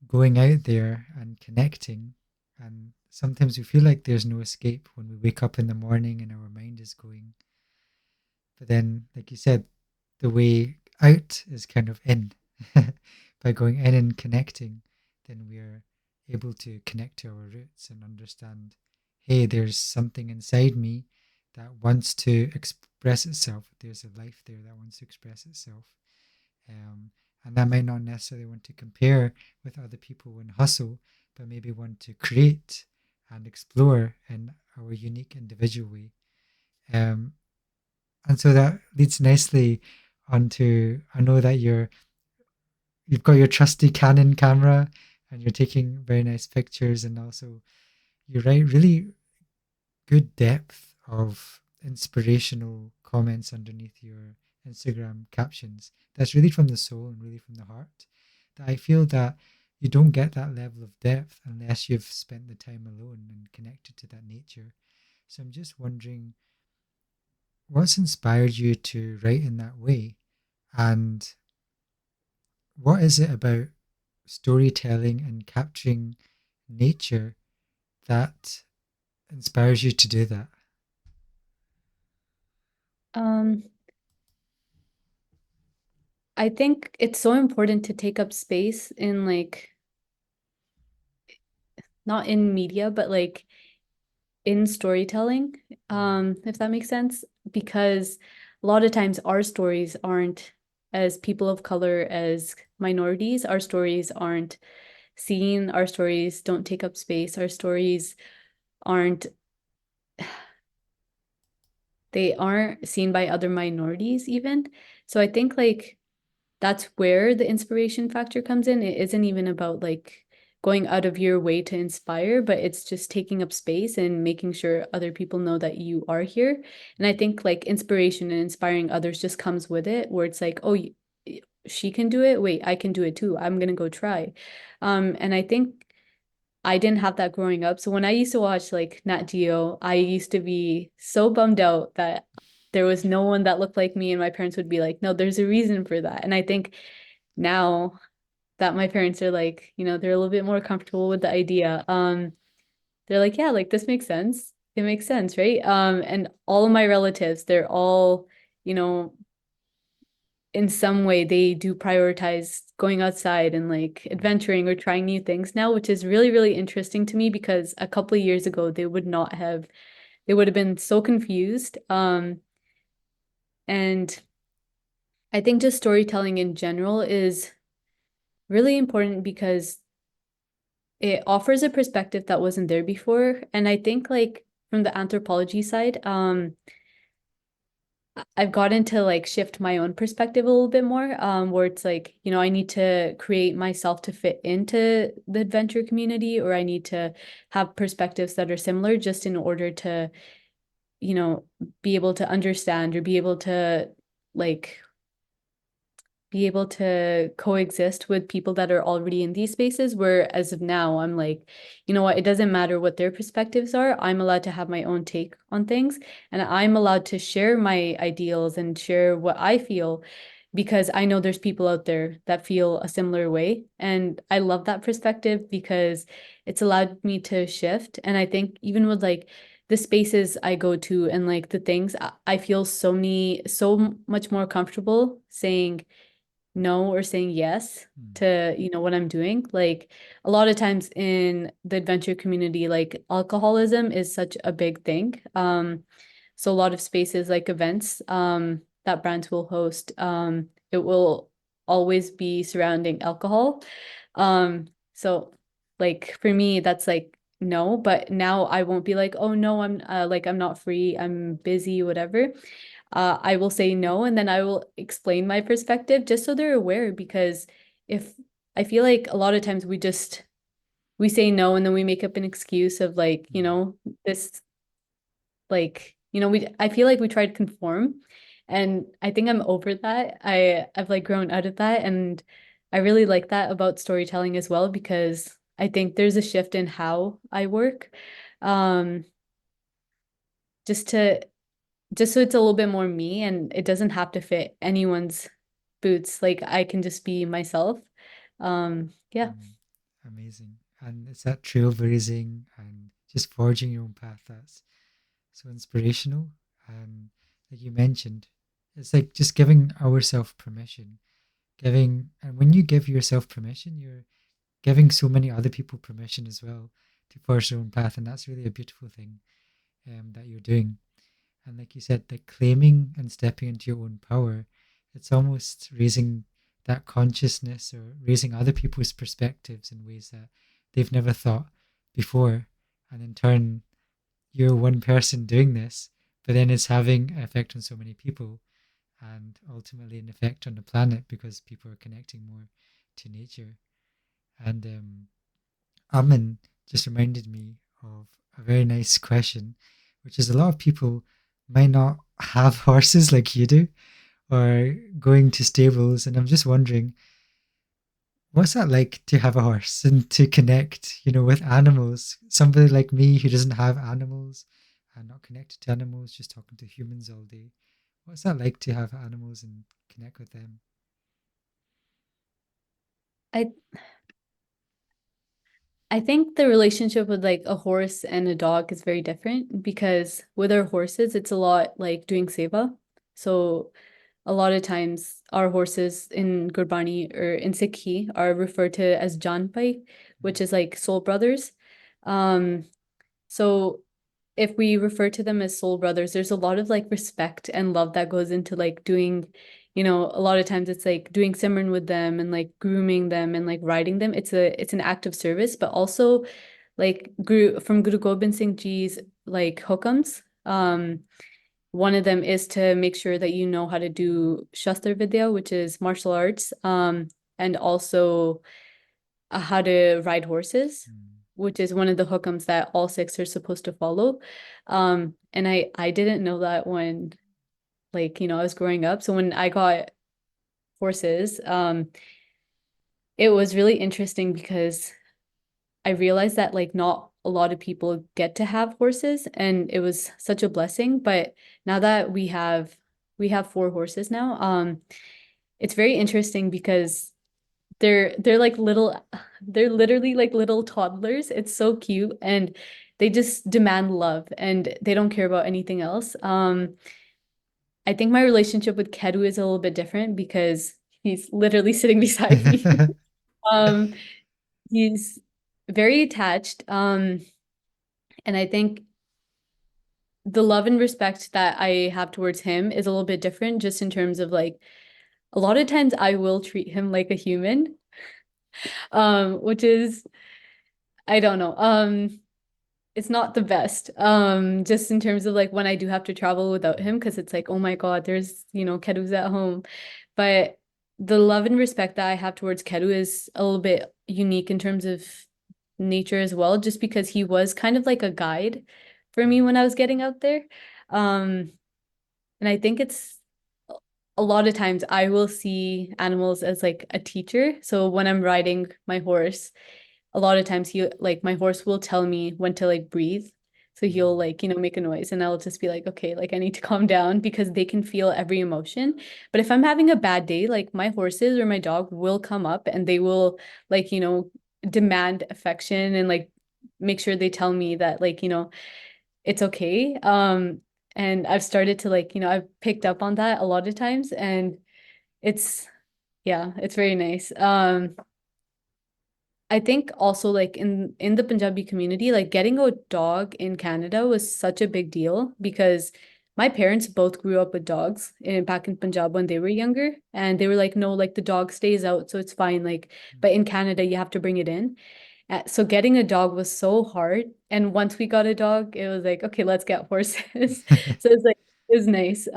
going out there and connecting, and sometimes we feel like there's no escape when we wake up in the morning and our mind is going. But then, like you said, the way out is kind of in. By going in and connecting, then we're able to connect to our roots and understand, hey, there's something inside me that wants to express itself. There's a life there that wants to express itself. Um, and that might not necessarily want to compare with other people and hustle, but maybe want to create and explore in our unique individual way. Um, and so that leads nicely onto, I know that you've got your trusty Canon camera and you're taking very nice pictures, and also you write really good depth of inspirational comments underneath your Instagram captions. That's really from the soul and really from the heart. That I feel that you don't get that level of depth unless you've spent the time alone and connected to that nature. So I'm just wondering, what's inspired you to write in that way? And what is it about storytelling and capturing nature that inspires you to do that?
Um, I think it's so important to take up space in like not in media, but like in storytelling,
Mm,
if that makes sense, because a lot of times our stories aren't, as people of color, as minorities, our stories aren't seen, our stories don't take up space, our stories aren't, they aren't seen by other minorities even. So I think like that's where the inspiration factor comes in. It isn't even about like going out of your way to inspire, but it's just taking up space and making sure other people know that you are here. And I think like inspiration and inspiring others just comes with it, where it's like, oh, she can do it. Wait, I can do it too. I'm gonna go try. And I think I didn't have that growing up. So when I used to watch like Nat Geo, I used to be so bummed out that there was no one that looked like me, and my parents would be like, no, there's a reason for that. And I think now that my parents are like, they're a little bit more comfortable with the idea. They're like, yeah, like this makes sense. It makes sense, right? And all of my relatives, they're all, you know, in some way they do prioritize going outside and like adventuring or trying new things now, which is really, really interesting to me because a couple of years ago they would not have, they would have been so confused. And I think just storytelling in general is really important because it offers a perspective that wasn't there before. And I think like from the anthropology side, I've gotten to like shift my own perspective a little bit more, where it's like, I need to create myself to fit into the adventure community, or I need to have perspectives that are similar just in order to, you know, be able to understand or like be able to coexist with people that are already in these spaces, where as of now I'm like, you know what, it doesn't matter what their perspectives are, I'm allowed to have my own take on things, and I'm allowed to share my ideals and share what I feel, because I know there's people out there that feel a similar way, and I love that perspective because it's allowed me to shift. And I think even with like the spaces I go to and like the things, I feel so much more comfortable saying no or saying yes
mm,
to, what I'm doing. Like a lot of times in the adventure community, like alcoholism is such a big thing. So a lot of spaces like events that brands will host, it will always be surrounding alcohol. So like for me, that's like no, but now I won't be like, oh no, I'm not free, I'm busy, whatever. I will say no, and then I will explain my perspective just so they're aware. Because if I feel like a lot of times we say no and then we make up an excuse of like,
mm.
this, like, I feel like we try to conform, and I think I'm over that. I've like grown out of that, and I really like that about storytelling as well, because I think there's a shift in how I work. Um just to just so it's a little bit more me and it doesn't have to fit anyone's boots. Like I can just be myself. Yeah.
Mm, amazing. And it's that trailblazing and just forging your own path that's so inspirational. And like you mentioned, it's like just giving ourselves permission. And when you give yourself permission, you're giving so many other people permission as well to forge their own path. And that's really a beautiful thing that you're doing. And like you said, like claiming and stepping into your own power, it's almost raising that consciousness or raising other people's perspectives in ways that they've never thought before. And in turn, you're one person doing this, but then it's having an effect on so many people and ultimately an effect on the planet because people are connecting more to nature. And Amin just reminded me of a very nice question, which is a lot of people might not have horses like you do or going to stables. And I'm just wondering, what's that like to have a horse and to connect, with animals? Somebody like me who doesn't have animals and not connected to animals, just talking to humans all day. What's that like to have animals and connect with them?
I I think the relationship with like a horse and a dog is very different because with our horses, it's a lot like doing seva. So a lot of times our horses in Gurbani or in Sikhi are referred to as Janpai, which is like soul brothers. Um, so if we refer to them as soul brothers, there's a lot of like respect and love that goes into like doing, a lot of times it's like doing Simran with them and like grooming them and like riding them. It's an act of service, but also like Guru Gobind Singh Ji's like hukams. One of them is to make sure that you know how to do Shastra Vidya, which is martial arts, and also how to ride horses,
Mm.
which is one of the hukams that all Sikhs are supposed to follow. And I didn't know that when like, I was growing up. So when I got horses, it was really interesting because I realized that like not a lot of people get to have horses and it was such a blessing. But now that we have four horses now, it's very interesting because they're like they're literally like little toddlers. It's so cute and they just demand love and they don't care about anything else. I think my relationship with Kedu is a little bit different because he's literally sitting beside me. Um, he's very attached. And I think the love and respect that I have towards him is a little bit different, just in terms of like a lot of times I will treat him like a human, which is I don't know. It's not the best. Just in terms of like when I do have to travel without him, because it's like, oh my God, there's, Kedu's at home. But the love and respect that I have towards Kedu is a little bit unique in terms of nature as well, just because he was kind of like a guide for me when I was getting out there. Um, and I think it's a lot of times I will see animals as like a teacher. So when I'm riding my horse, a lot of times he like my horse will tell me when to like breathe. So he'll
Mm.
like, make a noise and I'll just be like, okay, like I need to calm down because they can feel every emotion. But if I'm having a bad day, like my horses or my dog will come up and they will like, demand affection and like make sure they tell me that like, it's okay. And I've started to like, I've picked up on that a lot of times and it's yeah, it's very nice. I think also like in the Punjabi community, like getting a dog in Canada was such a big deal because my parents both grew up with dogs back in Punjab when they were younger, and they were like, no, like the dog stays out, so it's fine. Like, but in Canada, you have to bring it in. So getting a dog was so hard, and once we got a dog, it was like, okay, let's get horses. So it's like it was nice.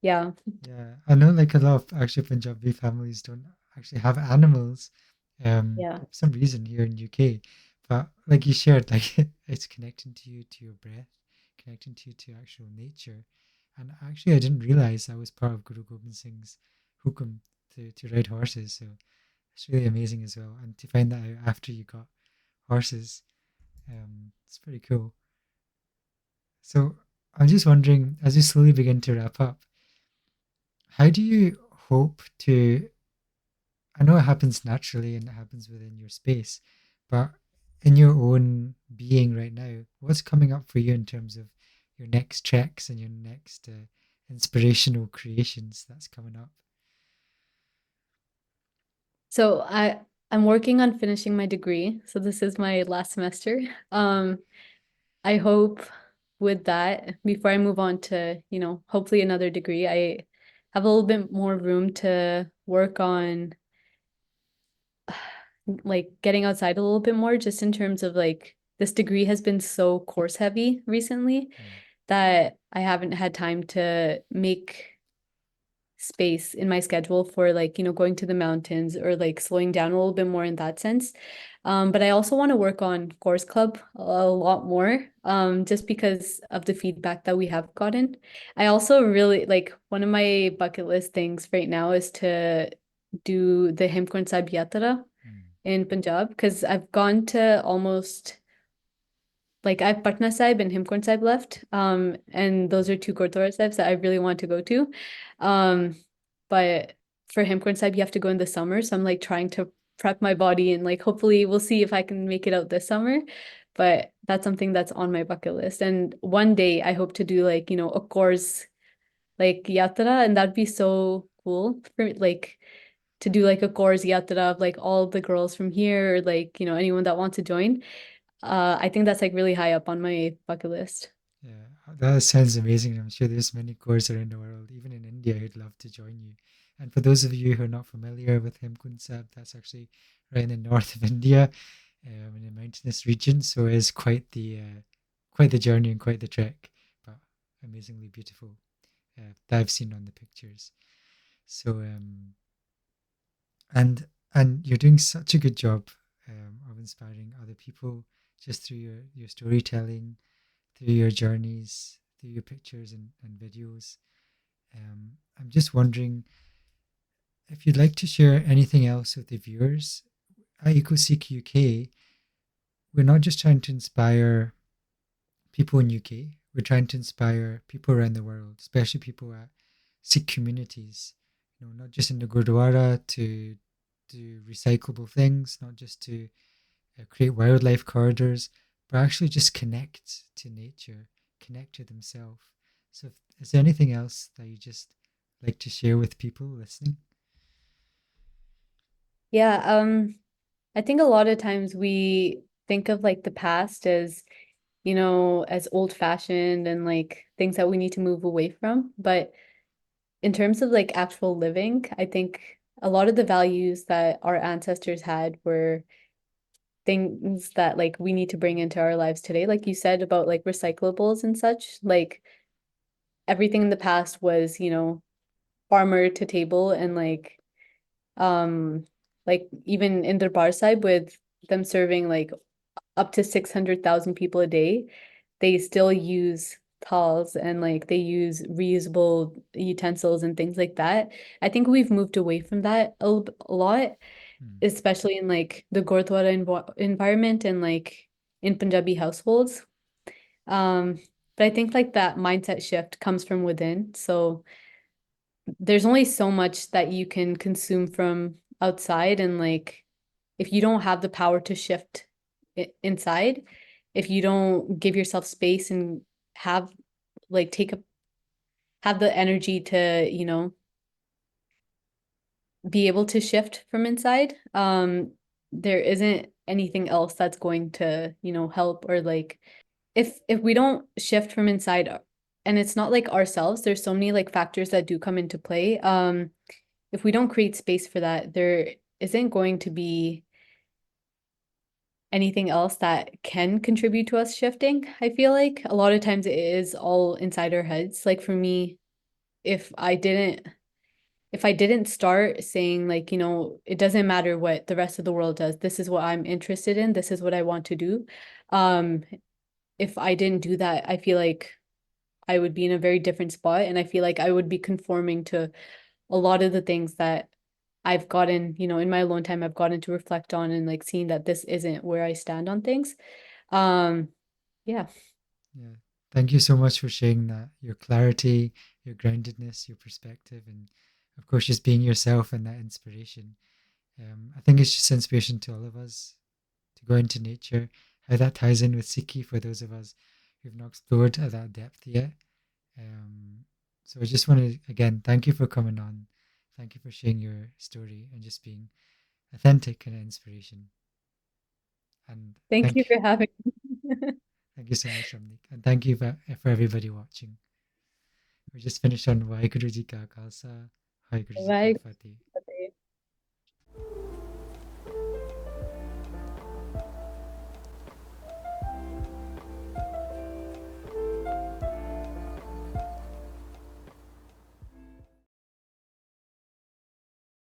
Yeah,
Yeah, I know like a lot of actually Punjabi families don't actually have animals
yeah.
for some reason here in UK. But like you shared, like it's connecting to you to your breath, connecting to you to actual nature. And actually I didn't realize I was part of Guru Gobind Singh's hukum to ride horses. So it's really amazing as well. And to find that out after you got horses, it's pretty cool. So I'm just wondering, as we slowly begin to wrap up, how do you hope to? I know it happens naturally and it happens within your space, but in your own being right now, what's coming up for you in terms of your next treks and your next inspirational creations that's coming up?
So I'm working on finishing my degree. So this is my last semester. Um, I hope with that, before I move on to, hopefully another degree, I have a little bit more room to work on like getting outside a little bit more, just in terms of like this degree has been so course heavy recently
Mm,
that I haven't had time to make space in my schedule for like, going to the mountains or like slowing down a little bit more in that sense. But I also want to work on course club a lot more, just because of the feedback that we have gotten. I also really like one of my bucket list things right now is to do the Hemkund Sahib Yatra
mm,
in Punjab because I've gone to almost like I have Patna Sahib and Hemkund Sahib left. And those are two Gurdwara Sahibs that I really want to go to. Um, but for Hemkund Sahib, you have to go in the summer. So I'm like trying to prep my body and like hopefully we'll see if I can make it out this summer. But that's something that's on my bucket list. And one day I hope to do like, a course like yatra, and that'd be so cool for like to do like a course yatra of like all the girls from here or like, anyone that wants to join. I think that's like really high up on my bucket list.
yeah, that sounds amazing. I'm sure there's many cores around the world, even in India, who'd love to join you. And for those of you who are not familiar with Hemkund Sahib, that's actually right in the north of India, in a mountainous region. So it is quite the journey and quite the trek, but amazingly beautiful that I've seen on the pictures. So and you're doing such a good job of inspiring other people just through your storytelling, through your journeys, through your pictures and videos. I'm just wondering if you'd like to share anything else with the viewers. At EcoSikhUK, we're not just trying to inspire people in UK. We're trying to inspire people around the world, especially people at Sikh communities. Not just in the Gurdwara to do recyclable things, not just to create wildlife corridors, but actually just connect to nature, connect to themselves. So, is there anything else that you just like to share with people listening?
Yeah, I think a lot of times we think of like the past as, as old fashioned and like things that we need to move away from. But in terms of like actual living, I think a lot of the values that our ancestors had were things that like we need to bring into our lives today. Like you said about like recyclables and such, like everything in the past was, farmer to table and like even in Darbar Sahib with them serving like up to 600,000 people a day, they still use towels and like they use reusable utensils and things like that. I think we've moved away from that a lot,
Hmm.
especially in like the Gurdwara environment and like in Punjabi households. Um, but I think like that mindset shift comes from within. So there's only so much that you can consume from outside, and like if you don't have the power to shift inside, if you don't give yourself space and have like take a have the energy to, be able to shift from inside, there isn't anything else that's going to, help or like if we don't shift from inside, and it's not like ourselves, there's so many like factors that do come into play. If we don't create space for that, there isn't going to be anything else that can contribute to us shifting. I feel like a lot of times it is all inside our heads. Like for me, if I didn't if I didn't start saying like, it doesn't matter what the rest of the world does, this is what I'm interested in, this is what I want to do. Um, if I didn't do that, I feel like I would be in a very different spot, and I feel like I would be conforming to a lot of the things that I've gotten, in my alone time, I've gotten to reflect on and like seeing that this isn't where I stand on things. Um, yeah.
Yeah. Thank you so much for sharing that, your clarity, your groundedness, your perspective, and of course, just being yourself and that inspiration. I think it's just inspiration to all of us to go into nature, how that ties in with Sikhi for those of us who've not explored at that depth yet. Um, so I just want to, again, thank you for coming on. Thank you for sharing your story and just being authentic and an inspiration. And
Thank you for having me.
thank you so much, Ramnik. And thank you for everybody watching. We just finished on Waheguru Ji Ka Khalsa, Waheguru Ji Ki
Bye.
Fateh.